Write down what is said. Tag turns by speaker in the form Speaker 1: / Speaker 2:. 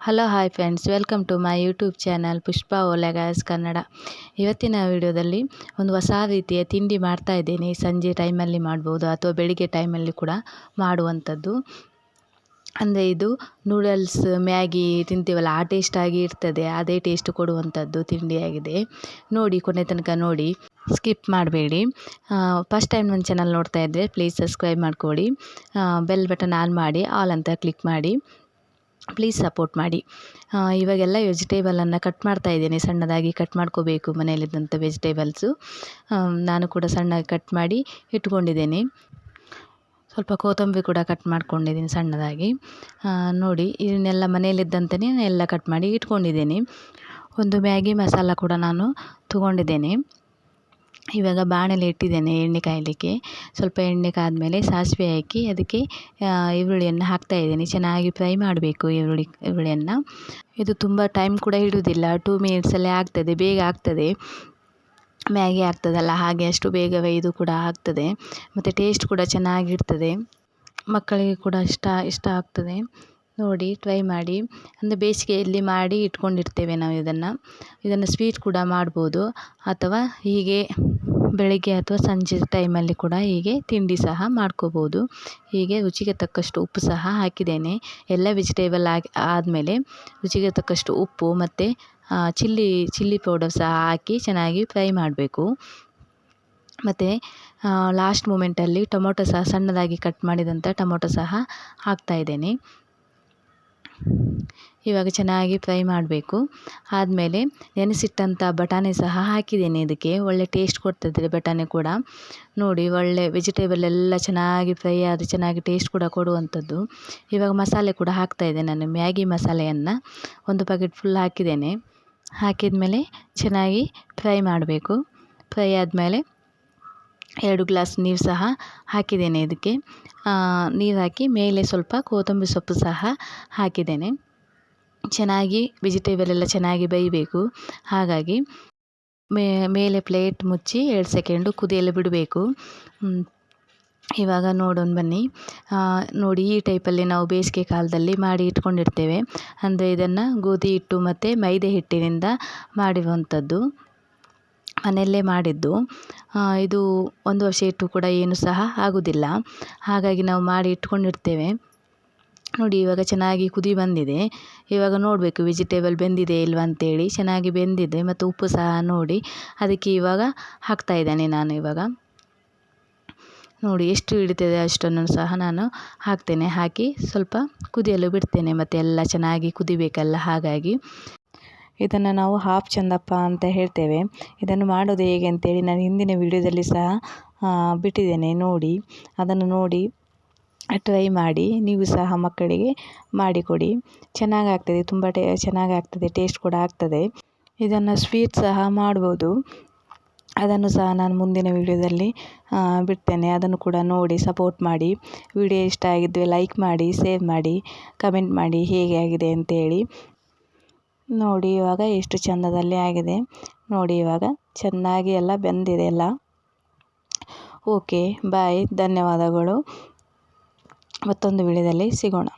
Speaker 1: Hello hi friends, welcome to my YouTube channel Pushpa Olegas Kannada. ಇವತ್ತಿನ ವಿಡಿಯೋದಲ್ಲಿ ಒಂದು ಹೊಸ ರೀತಿಯ ತಿಂಡಿ ಮಾಡ್ತಾ ಇದ್ದೇನೆ. ಸಂಜೆ ಟೈಮಲ್ಲಿ ಮಾಡ್ಬೋದು ಅಥವಾ ಬೆಳಿಗ್ಗೆ ಟೈಮಲ್ಲಿ ಕೂಡ ಮಾಡುವಂಥದ್ದು. ಅಂದರೆ ಇದು ನೂಡಲ್ಸ್, ಮ್ಯಾಗಿ ತಿಂತೀವಲ್ಲ, ಆ ಟೇಸ್ಟಾಗಿ ಇರ್ತದೆ. ಅದೇ ಟೇಸ್ಟ್ ಕೊಡುವಂಥದ್ದು ತಿಂಡಿಯಾಗಿದೆ. ನೋಡಿ, ಕೊನೆ ತನಕ ನೋಡಿ, ಸ್ಕಿಪ್ ಮಾಡಬೇಡಿ. ಫಸ್ಟ್ ಟೈಮ್ ನನ್ನ ಚಾನಲ್ ನೋಡ್ತಾ ಇದ್ದರೆ ಪ್ಲೀಸ್ ಸಬ್ಸ್ಕ್ರೈಬ್ ಮಾಡ್ಕೊಳ್ಳಿ, ಬೆಲ್ ಬಟನ್ ಆನ್ ಮಾಡಿ, ಆಲ್ ಅಂತ ಕ್ಲಿಕ್ ಮಾಡಿ, ಪ್ಲೀಸ್ ಸಪೋರ್ಟ್ ಮಾಡಿ. ಇವಾಗೆಲ್ಲ ವೆಜಿಟೇಬಲನ್ನು ಕಟ್ ಮಾಡ್ತಾ ಇದ್ದೇನೆ. ಸಣ್ಣದಾಗಿ ಕಟ್ ಮಾಡ್ಕೋಬೇಕು ಮನೆಯಲ್ಲಿದ್ದಂಥ ವೆಜಿಟೇಬಲ್ಸು. ನಾನು ಕೂಡ ಸಣ್ಣದಾಗಿ ಕಟ್ ಮಾಡಿ ಇಟ್ಕೊಂಡಿದ್ದೇನೆ. ಸ್ವಲ್ಪ ಕೊತ್ತಂಬರಿ ಕೂಡ ಕಟ್ ಮಾಡ್ಕೊಂಡಿದ್ದೀನಿ ಸಣ್ಣದಾಗಿ. ನೋಡಿ, ಇದನ್ನೆಲ್ಲ ಮನೆಯಲ್ಲಿದ್ದಂತೆಯೇ ಎಲ್ಲ ಕಟ್ ಮಾಡಿ ಇಟ್ಕೊಂಡಿದ್ದೇನೆ. ಒಂದು ಮ್ಯಾಗಿ ಮಸಾಲ ಕೂಡ ನಾನು ತೊಗೊಂಡಿದ್ದೇನೆ. ಇವಾಗ ಬಾಣಲೆ ಇಟ್ಟಿದ್ದೇನೆ ಎಣ್ಣೆ ಕಾಯಲಿಕ್ಕೆ. ಸ್ವಲ್ಪ ಎಣ್ಣೆ ಕಾದ್ಮೇಲೆ ಸಾಸಿವೆ ಹಾಕಿ ಅದಕ್ಕೆ ಈರುಳ್ಳಿಯನ್ನು ಹಾಕ್ತಾಯಿದ್ದೀನಿ. ಚೆನ್ನಾಗಿ ಫ್ರೈ ಮಾಡಬೇಕು ಈರುಳ್ಳಿಯನ್ನು. ಇದು ತುಂಬ ಟೈಮ್ ಕೂಡ ಹಿಡಿಯೋದಿಲ್ಲ, 2 ಮಿನಿಟ್ಸಲ್ಲೇ ಆಗ್ತದೆ, ಬೇಗ ಆಗ್ತದೆ. ಮ್ಯಾಗಿ ಆಗ್ತದಲ್ಲ, ಹಾಗೆ ಅಷ್ಟು ಬೇಗವೇ ಇದು ಕೂಡ ಆಗ್ತದೆ. ಮತ್ತು ಟೇಸ್ಟ್ ಕೂಡ ಚೆನ್ನಾಗಿರ್ತದೆ, ಮಕ್ಕಳಿಗೆ ಕೂಡ ಇಷ್ಟ ಆಗ್ತದೆ. ನೋಡಿ, ಟ್ರೈ ಮಾಡಿ. ಅಂದರೆ ಬೇಸಿಗೆಯಲ್ಲಿ ಮಾಡಿ ಇಟ್ಕೊಂಡಿರ್ತೇವೆ ನಾವು ಇದನ್ನು ಸ್ವೀಟ್ ಕೂಡ ಮಾಡ್ಬೋದು, ಅಥವಾ ಹೀಗೆ ಬೆಳಗ್ಗೆ ಅಥವಾ ಸಂಜೆ ಟೈಮಲ್ಲಿ ಕೂಡ ಹೀಗೆ ತಿಂಡಿ ಸಹ ಮಾಡ್ಕೋಬೋದು. ಹೀಗೆ ರುಚಿಗೆ ತಕ್ಕಷ್ಟು ಉಪ್ಪು ಸಹ ಹಾಕಿದ್ದೇನೆ. ಎಲ್ಲ ವೆಜಿಟೇಬಲ್ ಆದಮೇಲೆ ರುಚಿಗೆ ತಕ್ಕಷ್ಟು ಉಪ್ಪು ಮತ್ತು ಚಿಲ್ಲಿ ಪೌಡರ್ ಸಹ ಹಾಕಿ ಚೆನ್ನಾಗಿ ಫ್ರೈ ಮಾಡಬೇಕು. ಮತ್ತು ಲಾಸ್ಟ್ ಮೂಮೆಂಟಲ್ಲಿ ಟೊಮೊಟೊ ಸಹ, ಸಣ್ಣದಾಗಿ ಕಟ್ ಮಾಡಿದಂಥ ಟೊಮೊಟೊ ಸಹ ಹಾಕ್ತಾಯಿದ್ದೇನೆ. ಇವಾಗ ಚೆನ್ನಾಗಿ ಫ್ರೈ ಮಾಡಬೇಕು. ಆದಮೇಲೆ ನೆನೆಸಿಟ್ಟಂಥ ಬಟಾಣಿ ಸಹ ಹಾಕಿದ್ದೇನೆ. ಇದಕ್ಕೆ ಒಳ್ಳೆ ಟೇಸ್ಟ್ ಕೊಡ್ತದೆ ಬಟಾಣಿ ಕೂಡ. ನೋಡಿ, ಒಳ್ಳೆ ವೆಜಿಟೇಬಲ್ ಎಲ್ಲ ಚೆನ್ನಾಗಿ ಫ್ರೈ ಆಗಿ ಚೆನ್ನಾಗಿ ಟೇಸ್ಟ್ ಕೂಡ ಕೊಡುವಂಥದ್ದು. ಇವಾಗ ಮಸಾಲೆ ಕೂಡ ಹಾಕ್ತಾಯಿದ್ದೇನೆ. ನಾನು ಮ್ಯಾಗಿ ಮಸಾಲೆಯನ್ನು 1 ಪ್ಯಾಕೆಟ್ ಫುಲ್ ಹಾಕಿದ್ದೇನೆ. ಹಾಕಿದ ಚೆನ್ನಾಗಿ ಫ್ರೈ ಮಾಡಬೇಕು. ಫ್ರೈ ಆದಮೇಲೆ 2 ಗ್ಲಾಸ್ ನೀರು ಸಹ ಹಾಕಿದ್ದೇನೆ ಇದಕ್ಕೆ. ನೀರು ಹಾಕಿ ಮೇಲೆ ಸ್ವಲ್ಪ ಕೊತ್ತಂಬರಿ ಸೊಪ್ಪು ಸಹ ಹಾಕಿದ್ದೇನೆ. ಚೆನ್ನಾಗಿ ವೆಜಿಟೇಬಲ್ ಎಲ್ಲ ಚೆನ್ನಾಗಿ ಬೇಯಬೇಕು. ಹಾಗಾಗಿ ಮೇಲೆ ಪ್ಲೇಟ್ ಮುಚ್ಚಿ 2 ಸೆಕೆಂಡು ಕುದಿಯಲು ಬಿಡಬೇಕು. ಇವಾಗ ನೋಡೋಣ ಬನ್ನಿ. ನೋಡಿ, ಈ ಟೈಪಲ್ಲಿ ನಾವು ಬೇಸಿಗೆ ಕಾಲದಲ್ಲಿ ಮಾಡಿ ಇಟ್ಕೊಂಡಿರ್ತೇವೆ. ಅಂದರೆ ಇದನ್ನು ಗೋಧಿ ಹಿಟ್ಟು ಮತ್ತು ಮೈದೆ ಹಿಟ್ಟಿನಿಂದ ಮಾಡಿರುವಂಥದ್ದು, ಮನೆಯಲ್ಲೇ ಮಾಡಿದ್ದು. ಇದು 1 ವರ್ಷ ಇಟ್ಟು ಕೂಡ ಏನು ಸಹ ಆಗೋದಿಲ್ಲ. ಹಾಗಾಗಿ ನಾವು ಮಾಡಿ ಇಟ್ಕೊಂಡಿರ್ತೇವೆ. ನೋಡಿ, ಇವಾಗ ಚೆನ್ನಾಗಿ ಕುದಿ ಬಂದಿದೆ. ಇವಾಗ ನೋಡಬೇಕು ವೆಜಿಟೇಬಲ್ ಬೆಂದಿದೆ ಇಲ್ವಾ ಅಂತೇಳಿ. ಚೆನ್ನಾಗಿ ಬೆಂದಿದೆ, ಮತ್ತು ಉಪ್ಪು ಸಹ ನೋಡಿ. ಅದಕ್ಕೆ ಇವಾಗ ಹಾಕ್ತಾಯಿದ್ದೇನೆ ನಾನು. ಇವಾಗ ನೋಡಿ, ಎಷ್ಟು ಹಿಡಿತದೆ ಅಷ್ಟನ್ನು ಸಹ ನಾನು ಹಾಕ್ತೇನೆ. ಹಾಕಿ ಸ್ವಲ್ಪ ಕುದಿಯಲು ಬಿಡ್ತೇನೆ. ಮತ್ತು ಎಲ್ಲ ಚೆನ್ನಾಗಿ ಕುದಿಬೇಕಲ್ಲ, ಹಾಗಾಗಿ ಇದನ್ನು ನಾವು ಹಾಫ್ ಚಂದಪ್ಪ ಅಂತ ಹೇಳ್ತೇವೆ. ಇದನ್ನು ಮಾಡೋದು ಹೇಗೆ ಅಂತೇಳಿ ನಾನು ಹಿಂದಿನ ವಿಡಿಯೋದಲ್ಲಿ ಸಹ ಬಿಟ್ಟಿದ್ದೇನೆ. ನೋಡಿ, ಅದನ್ನು ನೋಡಿ ಟ್ರೈ ಮಾಡಿ. ನೀವು ಸಹ ಮಕ್ಕಳಿಗೆ ಮಾಡಿಕೊಡಿ. ಚೆನ್ನಾಗಾಗ್ತದೆ, ತುಂಬ ಚೆನ್ನಾಗಾಗ್ತದೆ, ಟೇಸ್ಟ್ ಕೂಡ ಆಗ್ತದೆ. ಇದನ್ನು ಸ್ವೀಟ್ ಸಹ ಮಾಡ್ಬೋದು. ಅದನ್ನು ಸಹ ನಾನು ಮುಂದಿನ ವಿಡಿಯೋದಲ್ಲಿ ಬಿಡ್ತೇನೆ. ಅದನ್ನು ಕೂಡ ನೋಡಿ ಸಪೋರ್ಟ್ ಮಾಡಿ. ವಿಡಿಯೋ ಇಷ್ಟ ಆಗಿದ್ದರೆ ಲೈಕ್ ಮಾಡಿ, ಶೇರ್ ಮಾಡಿ, ಕಮೆಂಟ್ ಮಾಡಿ ಹೇಗೆ ಆಗಿದೆ ಅಂತೇಳಿ. ನೋಡಿ, ಇವಾಗ ಎಷ್ಟು ಚಂದದಲ್ಲಿ ಆಗಿದೆ. ನೋಡಿ, ಇವಾಗ ಚೆನ್ನಾಗಿ ಎಲ್ಲ ಬೆಂದಿದೆ ಎಲ್ಲ. ಓಕೆ, ಬಾಯ್, ಧನ್ಯವಾದಗಳು. ಮತ್ತೊಂದು ವಿಡಿಯೋದಲ್ಲಿ ಸಿಗೋಣ.